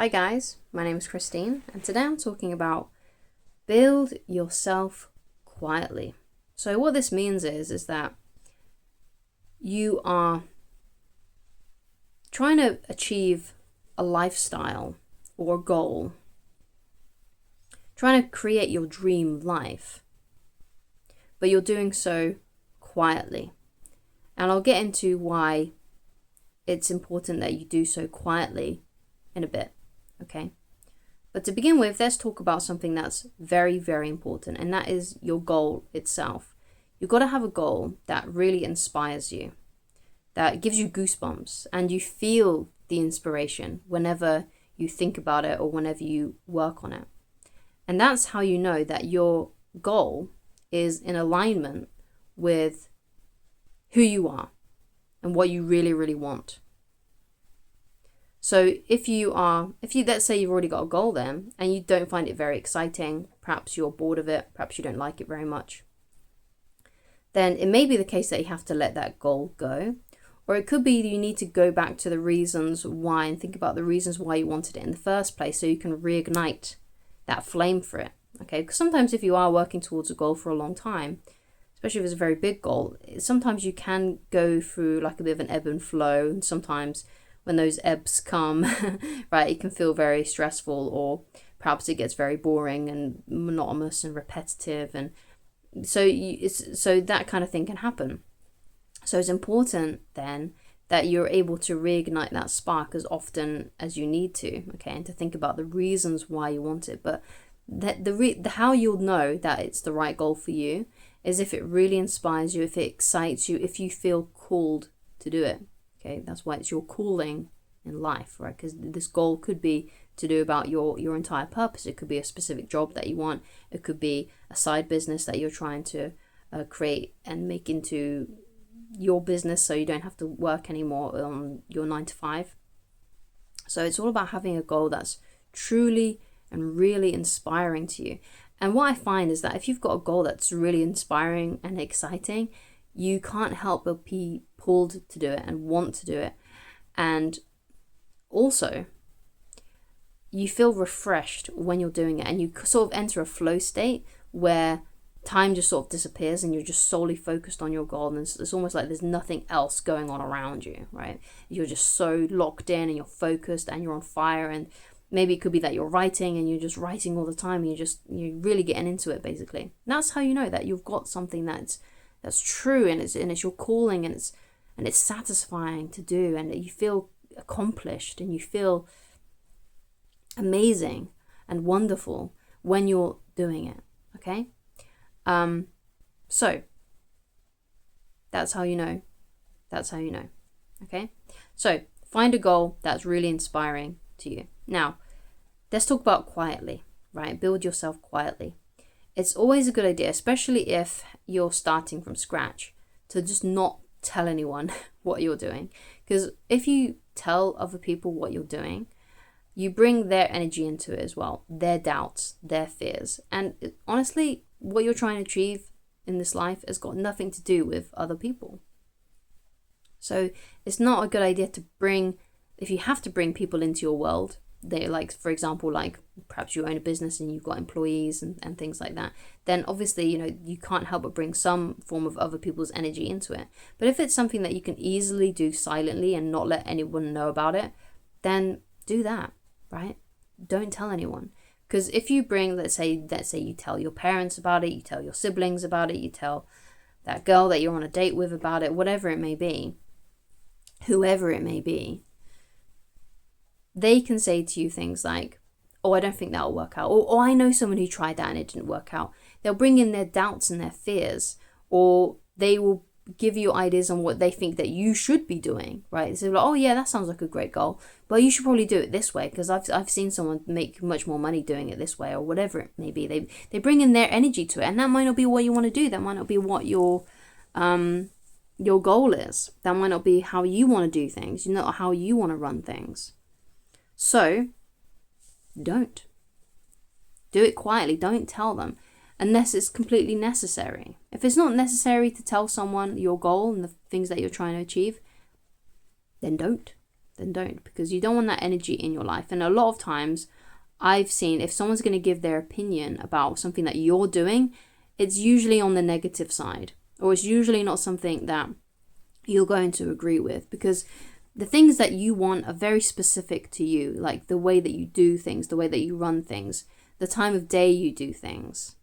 Hi guys, my name is Christine and today I'm talking about build yourself quietly. So what this means is that you are trying to achieve a lifestyle or goal, trying to create your dream life, but you're doing so quietly. And I'll get into why it's important that you do so quietly in a bit. Okay, but to begin with, let's talk about something that's very, very important, and that is your goal itself. You've got to have a goal that really inspires you, that gives you goosebumps, and you feel the inspiration whenever you think about it or whenever you work on it. And that's how you know that your goal is in alignment with who you are and what you really, really want. So if you let's say you've already got a goal then and you don't find it very exciting, perhaps you're bored of it, perhaps you don't like it very much, then it may be the case that you have to let that goal go. Or it could be that you need to go back to the reasons why and think about the reasons why you wanted it in the first place so you can reignite that flame for it. Okay, because sometimes if you are working towards a goal for a long time, especially if it's a very big goal, sometimes you can go through like a bit of an ebb and flow, and sometimes when those ebbs come, right, it can feel very stressful, or perhaps it gets very boring and monotonous and repetitive, and so that kind of thing can happen. So it's important then that you're able to reignite that spark as often as you need to, okay, and to think about the reasons why you want it. But how you'll know that it's the right goal for you is if it really inspires you, if it excites you, if you feel called to do it. Okay, that's why it's your calling in life, right? Because this goal could be to do about your entire purpose. It could be a specific job that you want. It could be a side business that you're trying to create and make into your business so you don't have to work anymore on your 9 to 5. So it's all about having a goal that's truly and really inspiring to you. And what I find is that if you've got a goal that's really inspiring and exciting, you can't help but be pulled to do it and want to do it. And also, you feel refreshed when you're doing it, and you sort of enter a flow state where time just sort of disappears and you're just solely focused on your goal, and it's almost like there's nothing else going on around you, right? You're just so locked in and you're focused and you're on fire. And maybe it could be that you're writing and you're just writing all the time and you're really getting into it, basically. And that's how you know that you've got something that's true, and it's your calling, and it's satisfying to do, and you feel accomplished and you feel amazing and wonderful when you're doing it. Okay, so that's how you know. Okay, so find a goal that's really inspiring to you. Now let's talk about quietly, right? Build yourself quietly. It's always a good idea, especially if you're starting from scratch, to just not tell anyone what you're doing. Because if you tell other people what you're doing, you bring their energy into it as well, their doubts, their fears. And honestly, what you're trying to achieve in this life has got nothing to do with other people. So it's not a good idea to if you have to bring people into your world, they like, for example, like perhaps you own a business and you've got employees and things like that, then obviously, you can't help but bring some form of other people's energy into it. But if it's something that you can easily do silently and not let anyone know about it, then do that, right? Don't tell anyone. Because if you bring, let's say you tell your parents about it, you tell your siblings about it, you tell that girl that you're on a date with about it, whatever it may be, whoever it may be, they can say to you things like, oh, I don't think that'll work out. Or, oh, I know someone who tried that and it didn't work out. They'll bring in their doubts and their fears, or they will give you ideas on what they think that you should be doing, right? So like, oh yeah, that sounds like a great goal, but you should probably do it this way because I've seen someone make much more money doing it this way, or whatever it may be. They bring in their energy to it, and that might not be what you want to do. That might not be what your goal is. That might not be how you want to do things, not how you want to run things. So don't. Do it quietly. Don't tell them unless it's completely necessary. If it's not necessary to tell someone your goal and the things that you're trying to achieve, then don't. then don't, because you don't want that energy in your life. And a lot of times I've seen if someone's going to give their opinion about something that you're doing, it's usually on the negative side, or it's usually not something that you're going to agree with, because the things that you want are very specific to you, like the way that you do things, the way that you run things, the time of day you do things.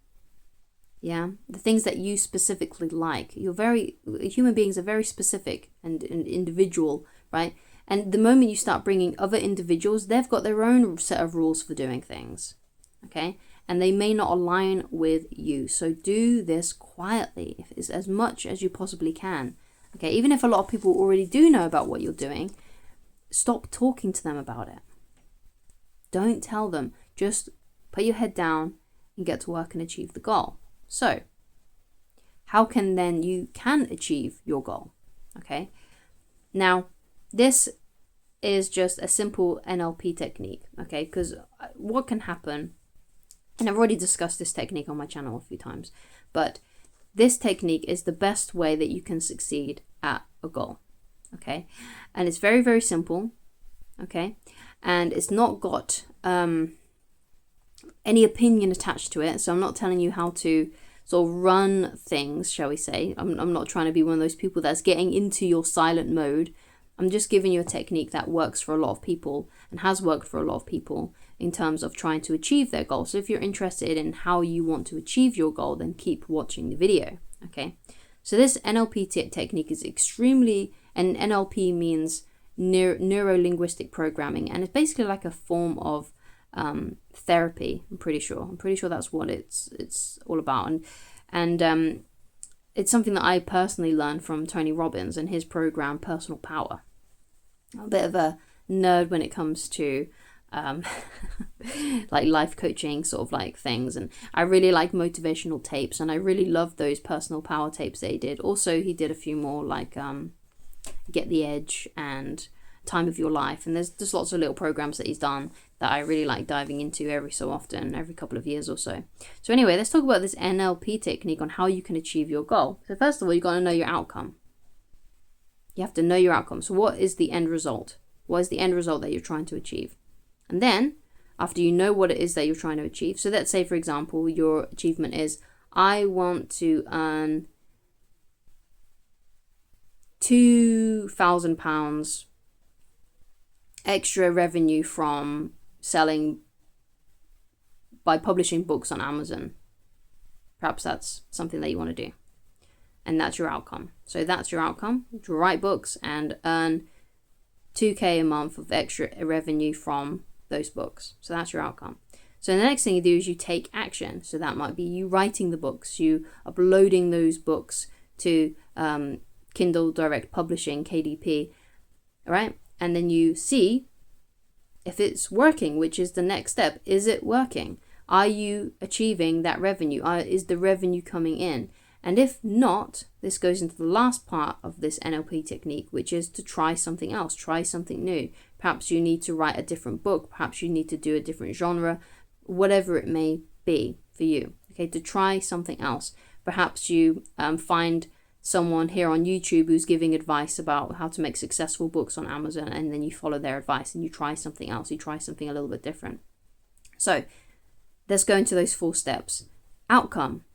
Yeah, the things that you specifically like. Human beings are very specific and individual, right? And the moment you start bringing other individuals, they've got their own set of rules for doing things, okay? And they may not align with you. So do this quietly, as much as you possibly can, okay? Even if a lot of people already do know about what you're doing, stop talking to them about it. Don't tell them. Just put your head down and get to work and achieve the goal. So, how can then you can achieve your goal? Okay. Now, this is just a simple NLP technique, okay? Because what can happen, and I've already discussed this technique on my channel a few times, but this technique is the best way that you can succeed at a goal, okay? And it's very, very simple, okay? And it's not got any opinion attached to it. So I'm not telling you how to sort of run things, shall we say. I'm not trying to be one of those people that's getting into your silent mode. I'm just giving you a technique that works for a lot of people and has worked for a lot of people in terms of trying to achieve their goal. So if you're interested in how you want to achieve your goal, then keep watching the video, okay? So this NLP technique is extremely, and NLP means neuro-linguistic programming, and it's basically like a form of therapy. I'm pretty sure that's what it's all about, and it's something that I personally learned from Tony Robbins and his program Personal Power. I'm a bit of a nerd when it comes to like life coaching sort of like things, and I really like motivational tapes, and I really love those Personal Power tapes that he did. Also, he did a few more like Get the Edge and Time of Your Life, and there's just lots of little programs that he's done that I really like diving into every so often, every couple of years or so. So anyway, let's talk about this NLP technique on how you can achieve your goal. So first of all, you got to know your outcome. You have to know your outcome. So what is the end result? What is the end result that you're trying to achieve? And then after you know what it is that you're trying to achieve, so let's say for example your achievement is, I want to earn £2,000 extra revenue from selling by publishing books on Amazon. Perhaps that's something that you want to do, and that's your outcome. So that's your outcome, to write books and earn 2k a month of extra revenue from those books. So that's your outcome. So the next thing you do is you take action. So that might be you writing the books, you uploading those books to Kindle Direct Publishing, KDP, all right? And then you see if it's working, which is the next step. Is it working? Are you achieving that revenue? Is the revenue coming in? And if not, this goes into the last part of this NLP technique, which is to try something else, try something new. Perhaps you need to write a different book. Perhaps you need to do a different genre, whatever it may be for you, okay, to try something else. Perhaps you find someone here on YouTube who's giving advice about how to make successful books on Amazon, and then you follow their advice and you try something else. You try something a little bit different. So let's go into those 4 steps. Outcome,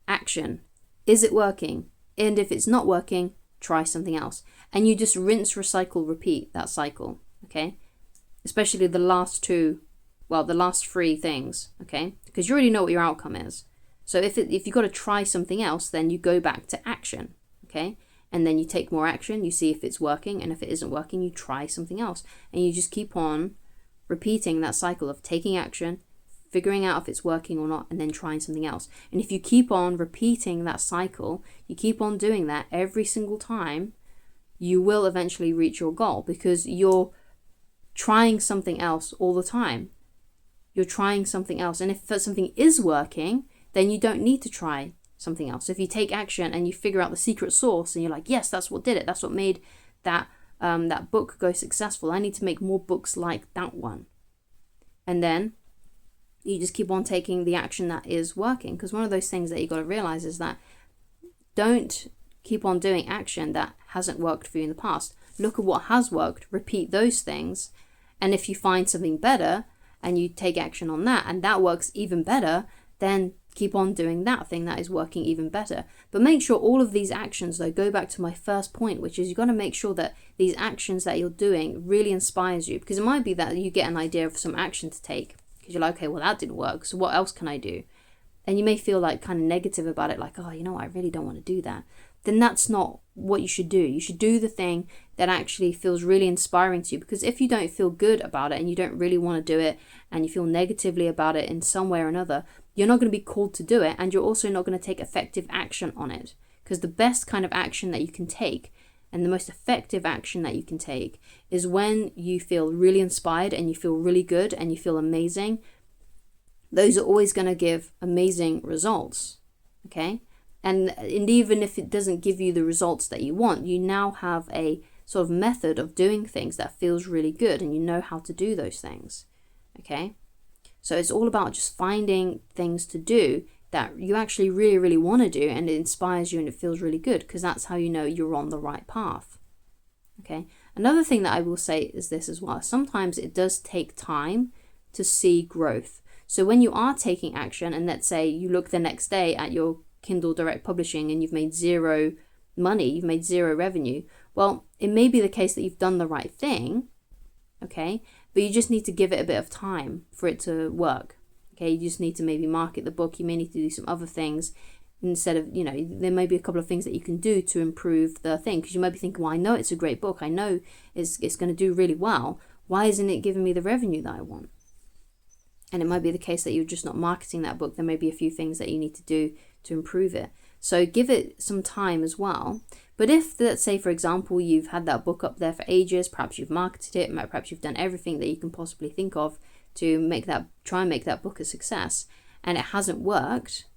action. Is it working? And if it's not working, try something else. And you just rinse, recycle, repeat that cycle, okay? Especially the last 3 things, okay? Because you already know what your outcome is. So if you've got to try something else, then you go back to action, okay? And then you take more action, you see if it's working, and if it isn't working, you try something else. And you just keep on repeating that cycle of taking action, figuring out if it's working or not, and then trying something else. And if you keep on repeating that cycle, you keep on doing that every single time, you will eventually reach your goal, because you're trying something else all the time. You're trying something else. And if something is working, then you don't need to try something else. If you take action and you figure out the secret sauce and you're like, yes, that's what did it. That's what made that book go successful. I need to make more books like that one. And then you just keep on taking the action that is working. Because one of those things that you got to realize is that don't keep on doing action that hasn't worked for you in the past. look at what has worked, repeat those things. And if you find something better and you take action on that and that works even better, then keep on doing that thing that is working even better. But make sure all of these actions, though, go back to my first point, which is you've got to make sure that these actions that you're doing really inspires you, because it might be that you get an idea of some action to take because you're like, okay, well, that didn't work, so what else can I do? And you may feel like kind of negative about it, like, oh, you know what, I really don't want to do that. Then that's not what you should do. You should do the thing that actually feels really inspiring to you, because if you don't feel good about it and you don't really want to do it and you feel negatively about it in some way or another, you're not going to be called to do it, and you're also not going to take effective action on it. Because the best kind of action that you can take and the most effective action that you can take is when you feel really inspired and you feel really good and you feel amazing. Those are always going to give amazing results, okay? And even if it doesn't give you the results that you want, you now have a sort of method of doing things that feels really good, and you know how to do those things, okay? So it's all about just finding things to do that you actually really, really want to do, and it inspires you and it feels really good, because that's how you know you're on the right path, okay? Another thing that I will say is this as well. Sometimes it does take time to see growth. So when you are taking action, and let's say you look the next day at your Kindle Direct Publishing and you've made zero money, you've made zero revenue, well, it may be the case that you've done the right thing, okay, but you just need to give it a bit of time for it to work, okay? You just need to maybe market the book, you may need to do some other things instead of, you know, there may be a couple of things that you can do to improve the thing, because you might be thinking, well, I know it's a great book, I know it's going to do really well, why isn't it giving me the revenue that I want? And it might be the case that you're just not marketing that book. There may be a few things that you need to do to improve it. So give it some time as well. But if, let's say, for example, you've had that book up there for ages, perhaps you've marketed it, perhaps you've done everything that you can possibly think of to try and make that book a success, and it hasn't worked,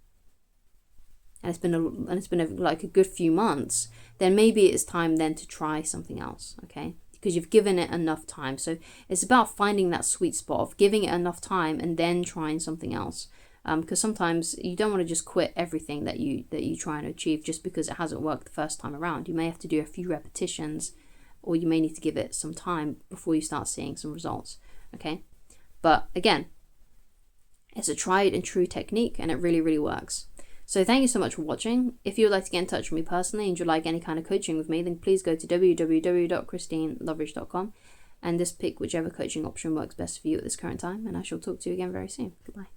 and it's been like a good few months, then maybe it's time then to try something else, okay? Because you've given it enough time. So it's about finding that sweet spot of giving it enough time and then trying something else. Because sometimes you don't want to just quit everything that you try and achieve just because it hasn't worked the first time around. You may have to do a few repetitions, or you may need to give it some time before you start seeing some results, okay? But again, it's a tried and true technique, and it really, really works. So thank you so much for watching. If you would like to get in touch with me personally and you'd like any kind of coaching with me, then please go to www.christineloveridge.com and just pick whichever coaching option works best for you at this current time, and I shall talk to you again very soon. Goodbye.